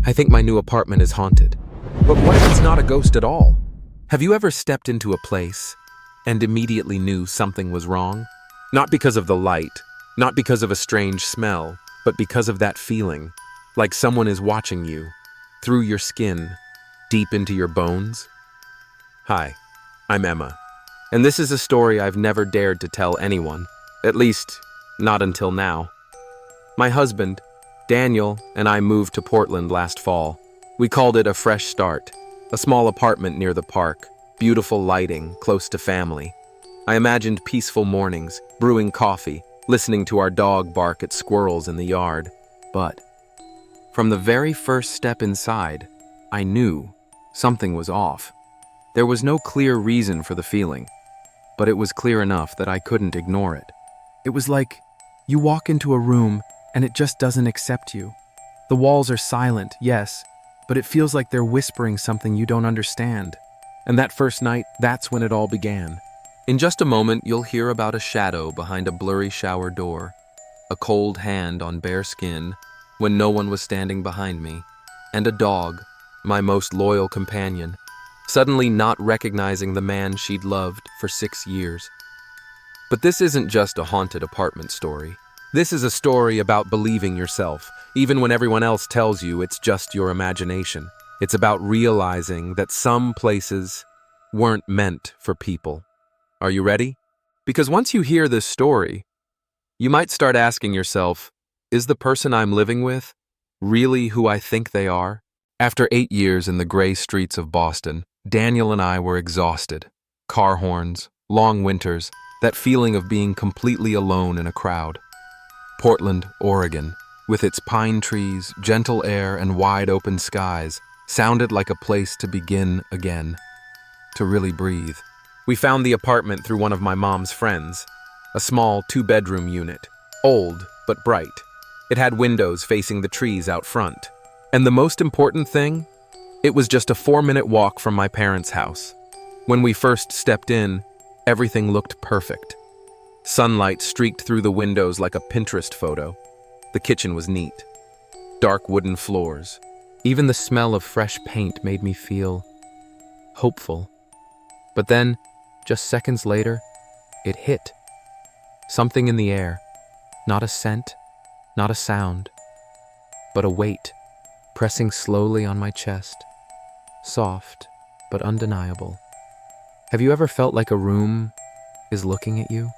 I think my new apartment is haunted. But what if it's not a ghost at all? Have you ever stepped into a place and immediately knew something was wrong? Not because of the light, not because of a strange smell, but because of that feeling, like someone is watching you, through your skin, deep into your bones. Hi, I'm Emma, and this is a story I've never dared to tell anyone, at least, not until now. My husband, Daniel, and I moved to Portland last fall. We called it a fresh start, a small apartment near the park, beautiful lighting, close to family. I imagined peaceful mornings, brewing coffee, listening to our dog bark at squirrels in the yard. But from the very first step inside, I knew something was off. There was no clear reason for the feeling, but it was clear enough that I couldn't ignore it. It was like you walk into a room and it just doesn't accept you. The walls are silent, yes, but it feels like they're whispering something you don't understand. And that first night, that's when it all began. In just a moment, you'll hear about a shadow behind a blurry shower door, a cold hand on bare skin when no one was standing behind me, and a dog, my most loyal companion, suddenly not recognizing the man she'd loved for 6 years. But this isn't just a haunted apartment story. This is a story about believing yourself, even when everyone else tells you it's just your imagination. It's about realizing that some places weren't meant for people. Are you ready? Because once you hear this story, you might start asking yourself, is the person I'm living with really who I think they are? After 8 years in the gray streets of Boston, Daniel and I were exhausted. Car horns, long winters, that feeling of being completely alone in a crowd. Portland, Oregon, with its pine trees, gentle air, and wide open skies, sounded like a place to begin again, to really breathe. We found the apartment through one of my mom's friends, a small 2-bedroom unit, old but bright. It had windows facing the trees out front. And the most important thing, it was just a 4-minute walk from my parents' house. When we first stepped in, everything looked perfect. Sunlight streaked through the windows like a Pinterest photo. The kitchen was neat. Dark wooden floors. Even the smell of fresh paint made me feel hopeful. But then, just seconds later, it hit. Something in the air. Not a scent, not a sound, but a weight, pressing slowly on my chest. Soft, but undeniable. Have you ever felt like a room is looking at you?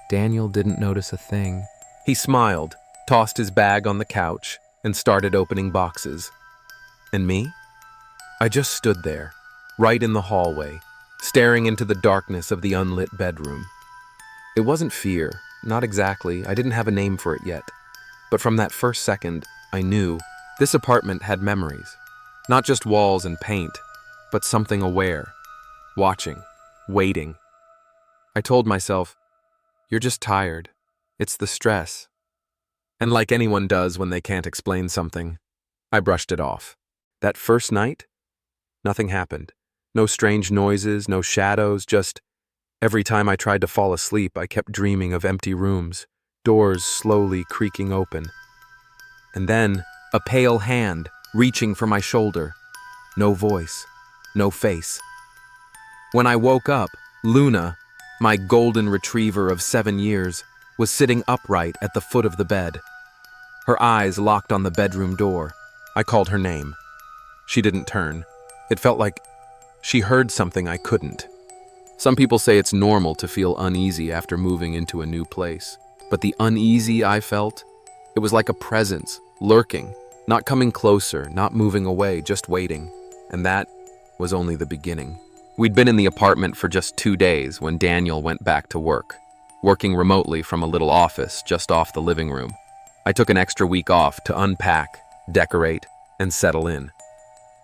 Daniel didn't notice a thing. He smiled, tossed his bag on the couch, and started opening boxes. And me? I just stood there, right in the hallway, staring into the darkness of the unlit bedroom. It wasn't fear, not exactly. I didn't have a name for it yet. But from that first second, I knew this apartment had memories. Not just walls and paint, but something aware, watching, waiting. I told myself, you're just tired. It's the stress. And like anyone does when they can't explain something, I brushed it off. That first night, nothing happened. No strange noises, no shadows, just every time I tried to fall asleep, I kept dreaming of empty rooms, doors slowly creaking open. And then, a pale hand reaching for my shoulder. No voice, no face. When I woke up, Luna, my golden retriever of 7 years, was sitting upright at the foot of the bed. Her eyes locked on the bedroom door. I called her name. She didn't turn. It felt like she heard something I couldn't. Some people say it's normal to feel uneasy after moving into a new place. But the uneasy I felt, it was like a presence, lurking, not coming closer, not moving away, just waiting. And that was only the beginning. We'd been in the apartment for just 2 days when Daniel went back to work, working remotely from a little office just off the living room. I took an extra week off to unpack, decorate, and settle in.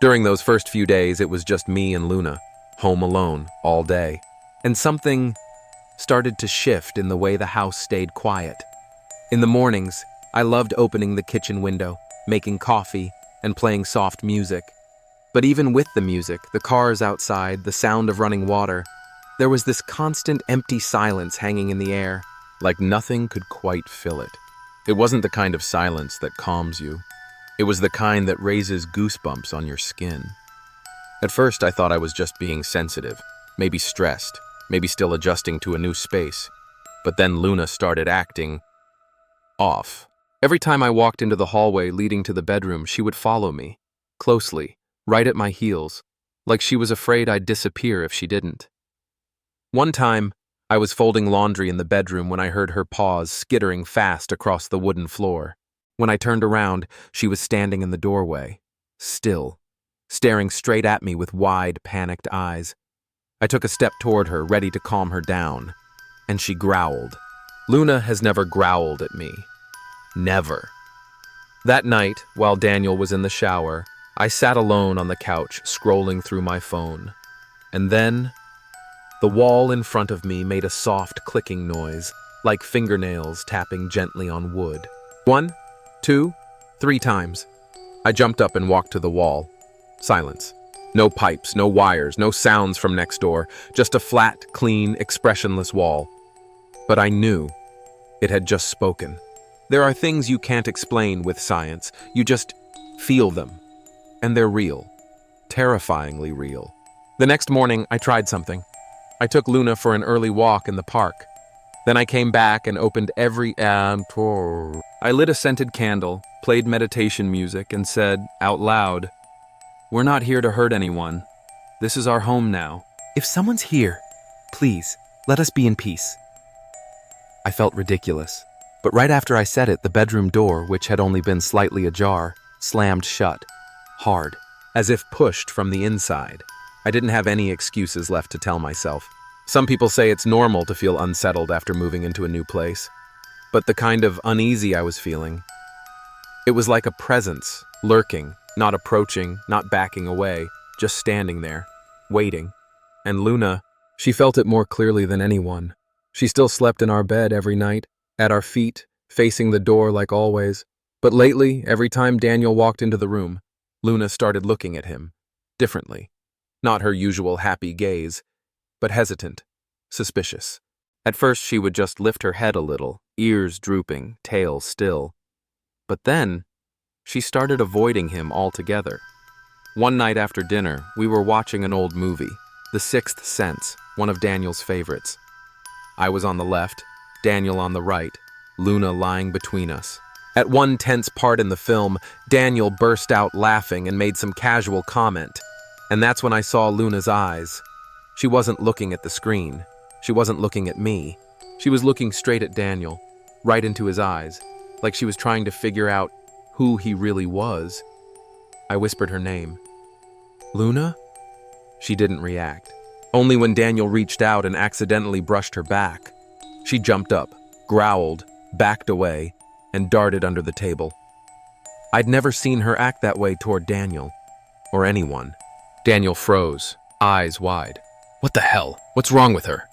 During those first few days, it was just me and Luna, home alone all day. And something started to shift in the way the house stayed quiet. In the mornings, I loved opening the kitchen window, making coffee, and playing soft music. But even with the music, the cars outside, the sound of running water, there was this constant empty silence hanging in the air, like nothing could quite fill it. It wasn't the kind of silence that calms you. It was the kind that raises goosebumps on your skin. At first, I thought I was just being sensitive, maybe stressed, maybe still adjusting to a new space. But then Luna started acting off. Every time I walked into the hallway leading to the bedroom, she would follow me, closely, right at my heels, like she was afraid I'd disappear if she didn't. One time, I was folding laundry in the bedroom when I heard her paws skittering fast across the wooden floor. When I turned around, she was standing in the doorway, still, staring straight at me with wide, panicked eyes. I took a step toward her, ready to calm her down, and she growled. Luna has never growled at me. Never. That night, while Daniel was in the shower, I sat alone on the couch, scrolling through my phone. And then, the wall in front of me made a soft clicking noise, like fingernails tapping gently on wood. 1, 2, 3 times. I jumped up and walked to the wall. Silence. No pipes, no wires, no sounds from next door, just a flat, clean, expressionless wall. But I knew it had just spoken. There are things you can't explain with science. You just feel them. And they're real. Terrifyingly real. The next morning, I tried something. I took Luna for an early walk in the park. Then I came back and opened every door. I lit a scented candle, played meditation music, and said, out loud, "We're not here to hurt anyone. This is our home now. If someone's here, please, let us be in peace." I felt ridiculous. But right after I said it, the bedroom door, which had only been slightly ajar, slammed shut, hard, as if pushed from the inside. I didn't have any excuses left to tell myself. Some people say it's normal to feel unsettled after moving into a new place. But the kind of uneasy I was feeling, it was like a presence, lurking, not approaching, not backing away, just standing there, waiting. And Luna, she felt it more clearly than anyone. She still slept in our bed every night, at our feet, facing the door like always. But lately, every time Daniel walked into the room, Luna started looking at him, differently. Not her usual happy gaze, but hesitant, suspicious. At first, she would just lift her head a little, ears drooping, tail still. But then, she started avoiding him altogether. One night after dinner, we were watching an old movie, The Sixth Sense, one of Daniel's favorites. I was on the left, Daniel on the right, Luna lying between us. At one tense part in the film, Daniel burst out laughing and made some casual comment. And that's when I saw Luna's eyes. She wasn't looking at the screen. She wasn't looking at me. She was looking straight at Daniel, right into his eyes, like she was trying to figure out who he really was. I whispered her name. "Luna?" She didn't react. Only when Daniel reached out and accidentally brushed her back. She jumped up, growled, backed away, and darted under the table. I'd never seen her act that way toward Daniel, or anyone. Daniel froze, eyes wide. What the hell? What's wrong with her?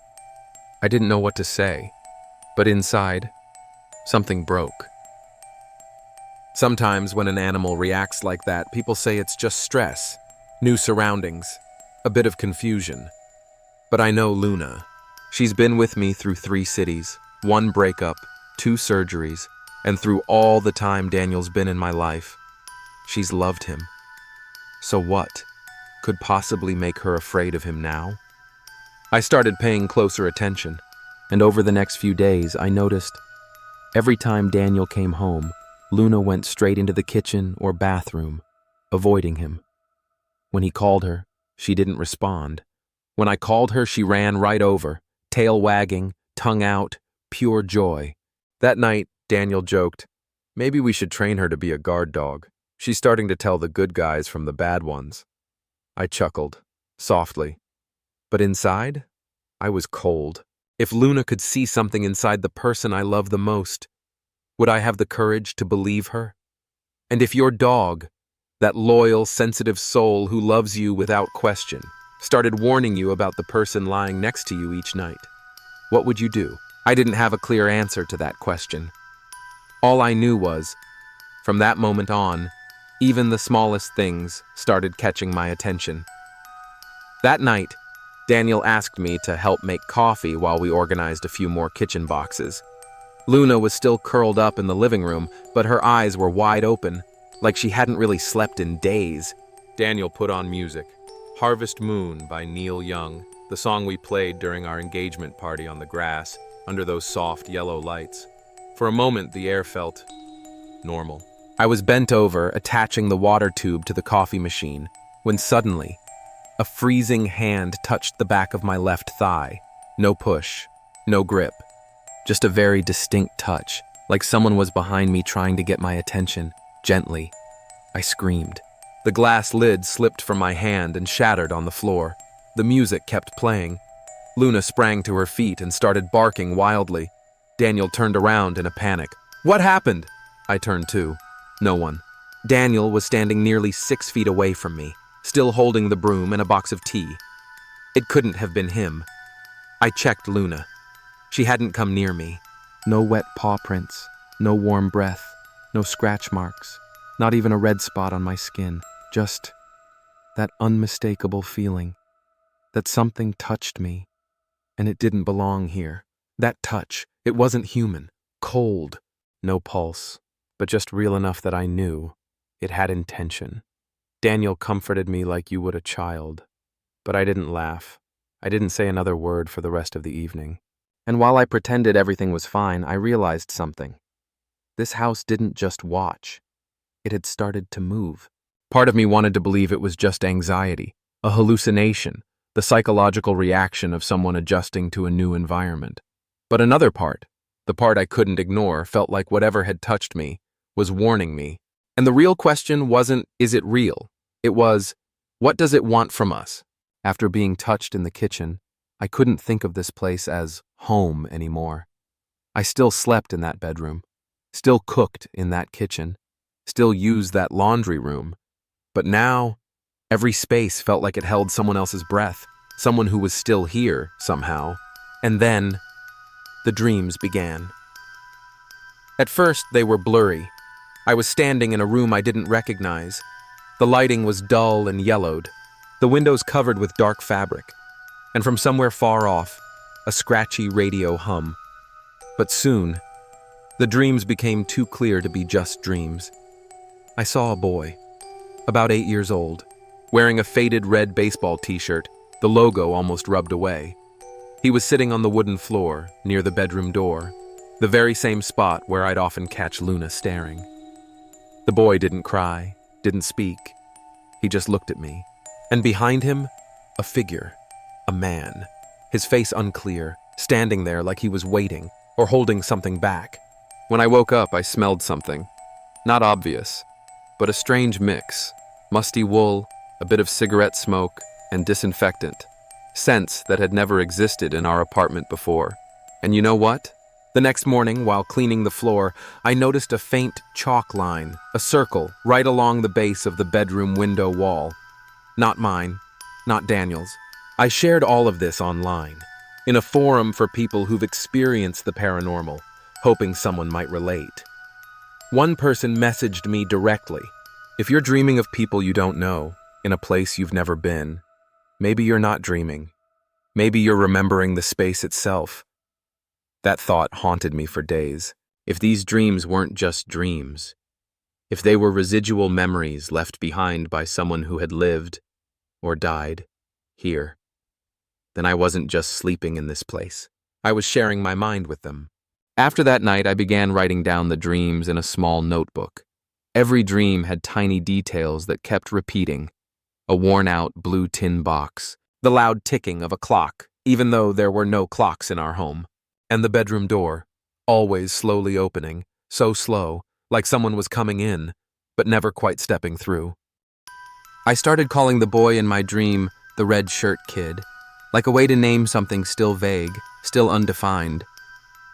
I didn't know what to say, but inside, something broke. Sometimes when an animal reacts like that, people say it's just stress, new surroundings, a bit of confusion. But I know Luna. She's been with me through 3 cities, 1 breakup, 2 surgeries, and through all the time Daniel's been in my life. She's loved him. So what could possibly make her afraid of him now? I started paying closer attention, and over the next few days I noticed every time Daniel came home, Luna went straight into the kitchen or bathroom, avoiding him. When he called her, she didn't respond. When I called her, she ran right over, tail wagging, tongue out, pure joy. That night, Daniel joked, "Maybe we should train her to be a guard dog. She's starting to tell the good guys from the bad ones." I chuckled, softly. But inside, I was cold. If Luna could see something inside the person I love the most, would I have the courage to believe her? And if your dog, that loyal, sensitive soul who loves you without question, started warning you about the person lying next to you each night, what would you do? I didn't have a clear answer to that question. All I knew was, from that moment on, even the smallest things started catching my attention. That night, Daniel asked me to help make coffee while we organized a few more kitchen boxes. Luna was still curled up in the living room, but her eyes were wide open, like she hadn't really slept in days. Daniel put on music. Harvest Moon by Neil Young, the song we played during our engagement party on the grass, under those soft yellow lights. For a moment, the air felt normal. I was bent over, attaching the water tube to the coffee machine, when suddenly, a freezing hand touched the back of my left thigh. No push, no grip, just a very distinct touch, like someone was behind me trying to get my attention, gently. I screamed. The glass lid slipped from my hand and shattered on the floor. The music kept playing. Luna sprang to her feet and started barking wildly. Daniel turned around in a panic. "What happened?" I turned too. No one. Daniel was standing nearly 6 feet away from me, still holding the broom and a box of tea. It couldn't have been him. I checked Luna. She hadn't come near me. No wet paw prints, no warm breath, no scratch marks, not even a red spot on my skin. Just that unmistakable feeling that something touched me, and it didn't belong here. That touch, it wasn't human, cold, no pulse, but just real enough that I knew it had intention. Daniel comforted me like you would a child, but I didn't laugh. I didn't say another word for the rest of the evening. And while I pretended everything was fine, I realized something. This house didn't just watch. It had started to move. Part of me wanted to believe it was just anxiety, a hallucination, the psychological reaction of someone adjusting to a new environment. But another part, the part I couldn't ignore, felt like whatever had touched me was warning me. And the real question wasn't, is it real? It was, what does it want from us? After being touched in the kitchen, I couldn't think of this place as home anymore. I still slept in that bedroom, still cooked in that kitchen, still used that laundry room. But now, every space felt like it held someone else's breath, someone who was still here, somehow. And then, the dreams began. At first, they were blurry. I was standing in a room I didn't recognize. The lighting was dull and yellowed, the windows covered with dark fabric, and from somewhere far off, a scratchy radio hum. But soon, the dreams became too clear to be just dreams. I saw a boy, about 8 years old, wearing a faded red baseball t-shirt, the logo almost rubbed away. He was sitting on the wooden floor, near the bedroom door, the very same spot where I'd often catch Luna staring. The boy didn't cry, didn't speak. He just looked at me. And behind him, a figure, a man, his face unclear, standing there like he was waiting or holding something back. When I woke up, I smelled something. Not obvious, but a strange mix. Musty wool, a bit of cigarette smoke, and disinfectant. Scents that had never existed in our apartment before. And you know what? The next morning, while cleaning the floor, I noticed a faint chalk line, a circle, right along the base of the bedroom window wall. Not mine, not Daniel's. I shared all of this online, in a forum for people who've experienced the paranormal, hoping someone might relate. One person messaged me directly. If you're dreaming of people you don't know, in a place you've never been, maybe you're not dreaming. Maybe you're remembering the space itself. That thought haunted me for days. If these dreams weren't just dreams, if they were residual memories left behind by someone who had lived or died here, then I wasn't just sleeping in this place. I was sharing my mind with them. After that night, I began writing down the dreams in a small notebook. Every dream had tiny details that kept repeating. A worn-out blue tin box, the loud ticking of a clock, even though there were no clocks in our home, and the bedroom door, always slowly opening, so slow, like someone was coming in, but never quite stepping through. I started calling the boy in my dream the red shirt kid, like a way to name something still vague, still undefined.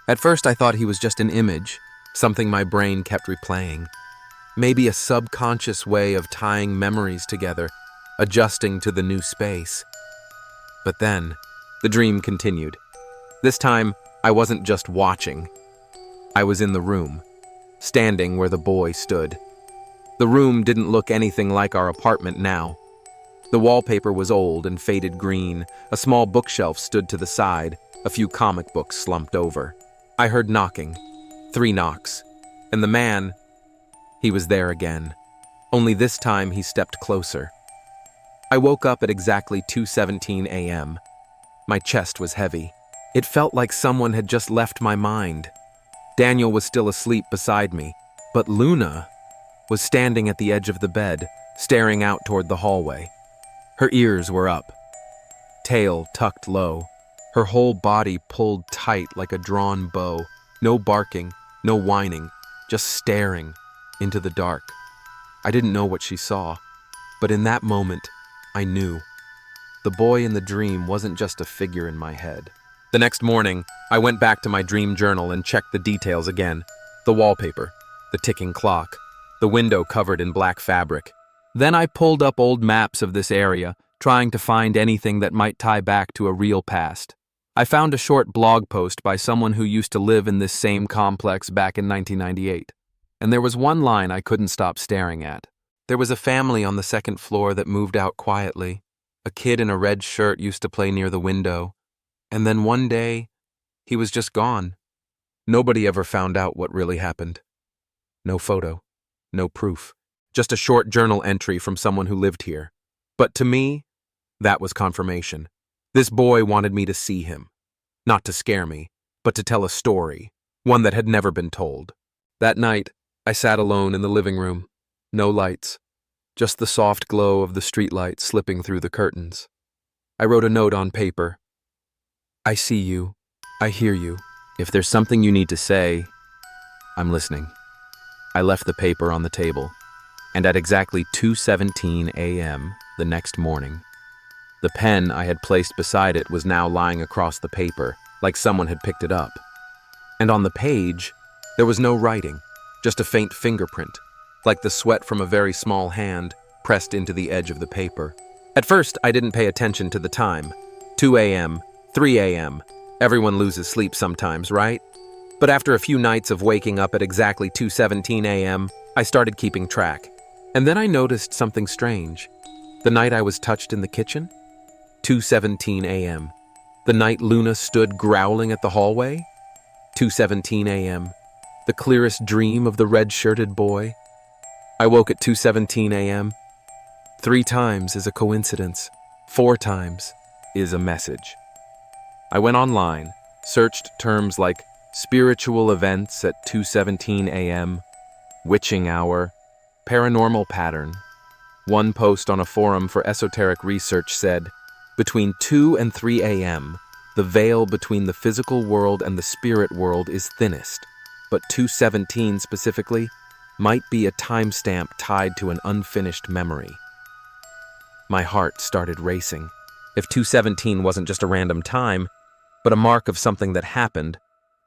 At first I thought he was just an image, something my brain kept replaying. Maybe a subconscious way of tying memories together, adjusting to the new space. But then, the dream continued. This time, I wasn't just watching. I was in the room, standing where the boy stood. The room didn't look anything like our apartment now. The wallpaper was old and faded green. A small bookshelf stood to the side, a few comic books slumped over. I heard knocking, 3 knocks, and the man, he was there again, only this time he stepped closer. I woke up at exactly 2:17 a.m. My chest was heavy. It felt like someone had just left my mind. Daniel was still asleep beside me, but Luna was standing at the edge of the bed, staring out toward the hallway. Her ears were up, tail tucked low, her whole body pulled tight like a drawn bow. No barking, no whining, just staring into the dark. I didn't know what she saw, but in that moment, I knew. The boy in the dream wasn't just a figure in my head. The next morning, I went back to my dream journal and checked the details again. The wallpaper, the ticking clock, the window covered in black fabric. Then I pulled up old maps of this area, trying to find anything that might tie back to a real past. I found a short blog post by someone who used to live in this same complex back in 1998. And there was one line I couldn't stop staring at. There was a family on the second floor that moved out quietly. A kid in a red shirt used to play near the window. And then one day, he was just gone. Nobody ever found out what really happened. No photo, no proof, just a short journal entry from someone who lived here. But to me, that was confirmation. This boy wanted me to see him, not to scare me, but to tell a story, one that had never been told. That night, I sat alone in the living room. No lights, just the soft glow of the streetlight slipping through the curtains. I wrote a note on paper. I see you. I hear you. If there's something you need to say, I'm listening. I left the paper on the table, and at exactly 2:17 a.m. the next morning, the pen I had placed beside it was now lying across the paper, like someone had picked it up. And on the page, there was no writing, just a faint fingerprint, like the sweat from a very small hand pressed into the edge of the paper. At first, I didn't pay attention to the time. 2 a.m., 3 a.m. Everyone loses sleep sometimes, right? But after a few nights of waking up at exactly 2:17 a.m., I started keeping track. And then I noticed something strange. The night I was touched in the kitchen? 2:17 a.m. The night Luna stood growling at the hallway? 2:17 a.m. The clearest dream of the red-shirted boy? I woke at 2:17 a.m. 3 times is a coincidence. 4 times is a message. I went online, searched terms like spiritual events at 2:17 a.m., witching hour, paranormal pattern. One post on a forum for esoteric research said, between 2 and 3 a.m., the veil between the physical world and the spirit world is thinnest, but 2:17 specifically might be a timestamp tied to an unfinished memory. My heart started racing. If 2:17 wasn't just a random time, but a mark of something that happened,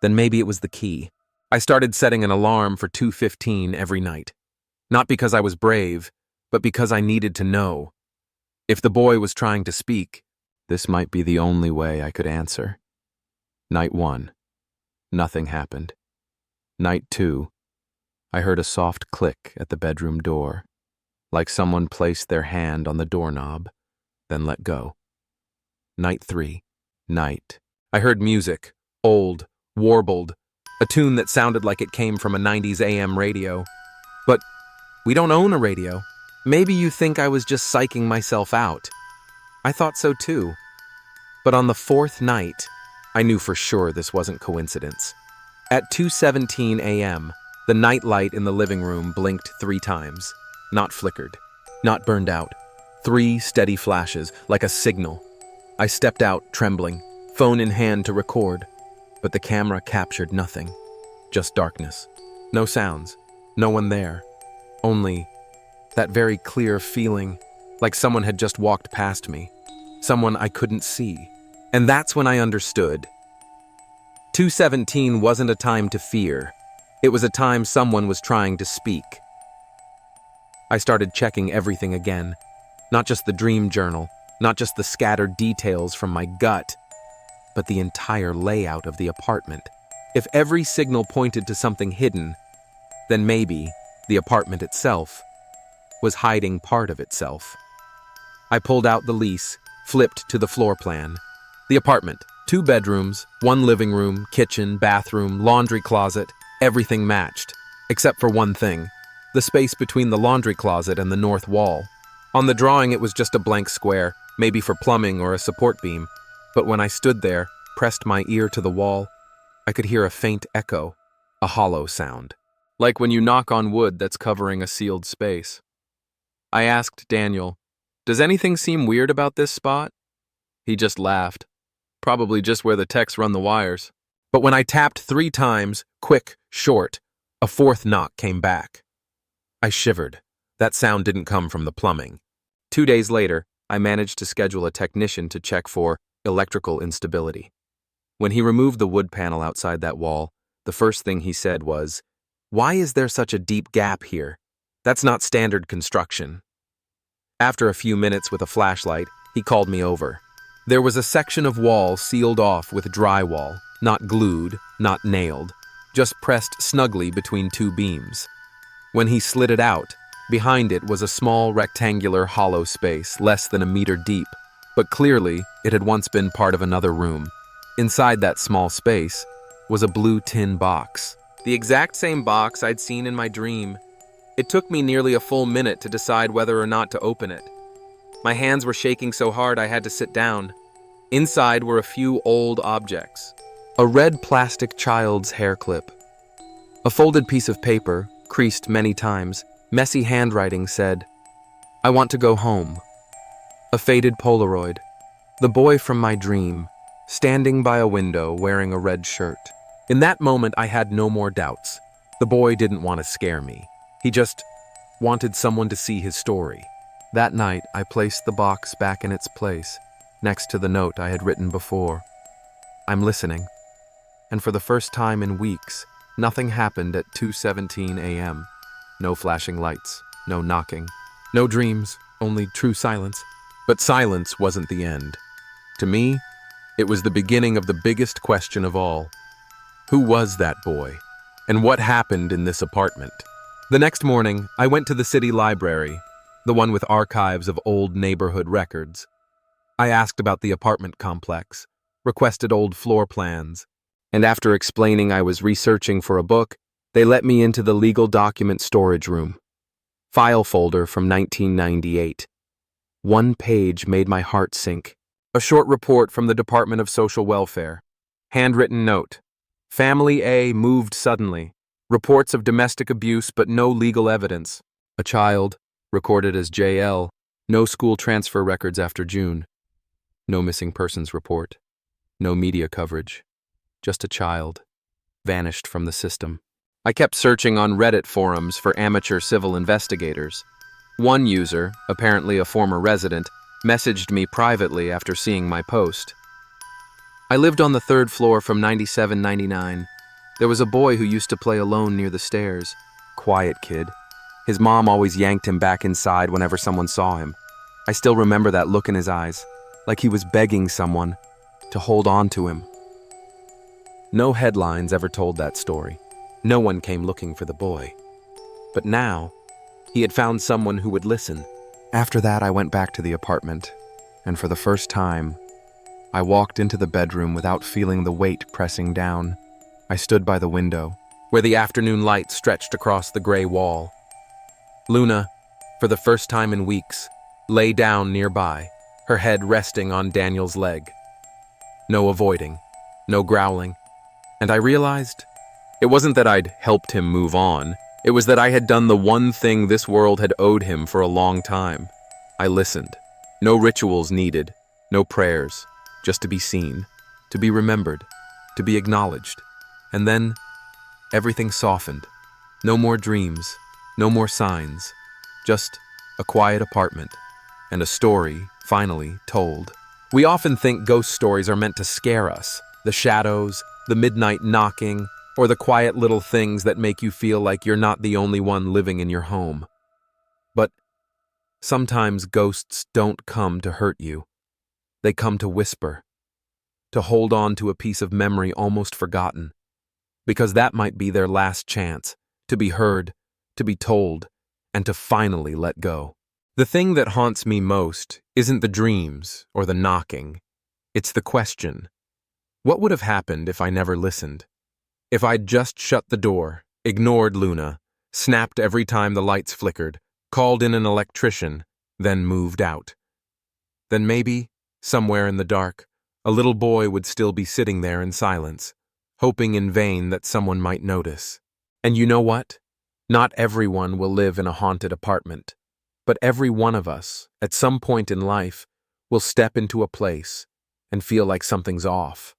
then maybe it was the key. I started setting an alarm for 2:15 every night. Not because I was brave, but because I needed to know. If the boy was trying to speak, this might be the only way I could answer. Night 1. Nothing happened. Night 2. I heard a soft click at the bedroom door, like someone placed their hand on the doorknob, then let go. Night 3. Night. I heard music, old, warbled, a tune that sounded like it came from a 90s AM radio. But we don't own a radio. Maybe you think I was just psyching myself out. I thought so too. But on the 4th night, I knew for sure this wasn't coincidence. At 2:17 a.m., the night light in the living room blinked 3 times. Not flickered, not burned out. 3 steady flashes, like a signal. I stepped out, trembling, phone in hand to record, but the camera captured nothing. Just darkness. No sounds. No one there. Only that very clear feeling, like someone had just walked past me. Someone I couldn't see. And that's when I understood. 2:17 wasn't a time to fear. It was a time someone was trying to speak. I started checking everything again. Not just the dream journal, not just the scattered details from my gut, but the entire layout of the apartment. If every signal pointed to something hidden, then maybe the apartment itself was hiding part of itself. I pulled out the lease, flipped to the floor plan. The apartment, 2 bedrooms, 1 living room, kitchen, bathroom, laundry closet, everything matched, except for one thing. the space between the laundry closet and the north wall. On the drawing, it was just a blank square, maybe for plumbing or a support beam. But when I stood there, pressed my ear to the wall, I could hear a faint echo, a hollow sound, like when you knock on wood that's covering a sealed space. I asked Daniel, "Does anything seem weird about this spot?" He just laughed. Probably just where the techs run the wires. But when I tapped 3 times, quick, short, a 4th knock came back. I shivered. That sound didn't come from the plumbing. 2 days later, I managed to schedule a technician to check for electrical instability. When he removed the wood panel outside that wall, the first thing he said was, "Why is there such a deep gap here? That's not standard construction." After a few minutes with a flashlight, he called me over. There was a section of wall sealed off with drywall, not glued, not nailed, just pressed snugly between 2 beams. When he slid it out, behind it was a small rectangular hollow space less than a meter deep, but clearly it had once been part of another room. Inside that small space was a blue tin box, the exact same box I'd seen in my dream. It took me nearly a full minute to decide whether or not to open it. My hands were shaking so hard I had to sit down. Inside were a few old objects. A red plastic child's hair clip. A folded piece of paper, creased many times, messy handwriting said, "I want to go home." A faded Polaroid. The boy from my dream, standing by a window wearing a red shirt. In that moment, I had no more doubts. The boy didn't want to scare me. He just wanted someone to see his story. That night, I placed the box back in its place, next to the note I had written before. "I'm listening." And for the first time in weeks, nothing happened at 2:17 a.m. No flashing lights, no knocking, no dreams, only true silence. But silence wasn't the end. To me, it was the beginning of the biggest question of all. Who was that boy? And what happened in this apartment? The next morning, I went to the city library, the one with archives of old neighborhood records. I asked about the apartment complex, requested old floor plans, and after explaining I was researching for a book, they let me into the legal document storage room. File folder from 1998. One page made my heart sink. A short report from the Department of Social Welfare. Handwritten note. Family A moved suddenly. Reports of domestic abuse but no legal evidence. A child, recorded as JL. No school transfer records after June. No missing persons report. No media coverage. Just a child. Vanished from the system. I kept searching on Reddit forums for amateur civil investigators. One user, apparently a former resident, messaged me privately after seeing my post. I lived on the 3rd floor from 97-99. There was a boy who used to play alone near the stairs. Quiet kid. His mom always yanked him back inside whenever someone saw him. I still remember that look in his eyes, like he was begging someone to hold on to him. No headlines ever told that story. No one came looking for the boy. But now, he had found someone who would listen. After that, I went back to the apartment, and for the first time, I walked into the bedroom without feeling the weight pressing down. I stood by the window, where the afternoon light stretched across the gray wall. Luna, for the first time in weeks, lay down nearby, her head resting on Daniel's leg. No avoiding, no growling, and I realized it wasn't that I'd helped him move on. It was that I had done the one thing this world had owed him for a long time. I listened. No rituals needed, no prayers, just to be seen, to be remembered, to be acknowledged. And then, everything softened. No more dreams, no more signs, just a quiet apartment, and a story, finally, told. We often think ghost stories are meant to scare us, the shadows, the midnight knocking, or the quiet little things that make you feel like you're not the only one living in your home. But sometimes ghosts don't come to hurt you. They come to whisper, to hold on to a piece of memory almost forgotten, because that might be their last chance, to be heard, to be told, and to finally let go. The thing that haunts me most isn't the dreams or the knocking. It's the question. What would have happened if I never listened? If I'd just shut the door, ignored Luna, snapped every time the lights flickered, called in an electrician, then moved out. Then maybe, somewhere in the dark, a little boy would still be sitting there in silence, hoping in vain that someone might notice. And you know what? Not everyone will live in a haunted apartment, but every one of us, at some point in life, will step into a place and feel like something's off.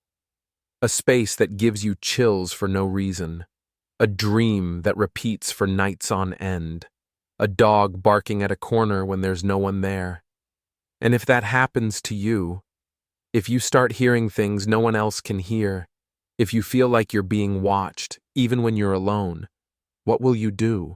A space that gives you chills for no reason. A dream that repeats for nights on end. A dog barking at a corner when there's no one there. And if that happens to you, if you start hearing things no one else can hear, if you feel like you're being watched, even when you're alone, what will you do?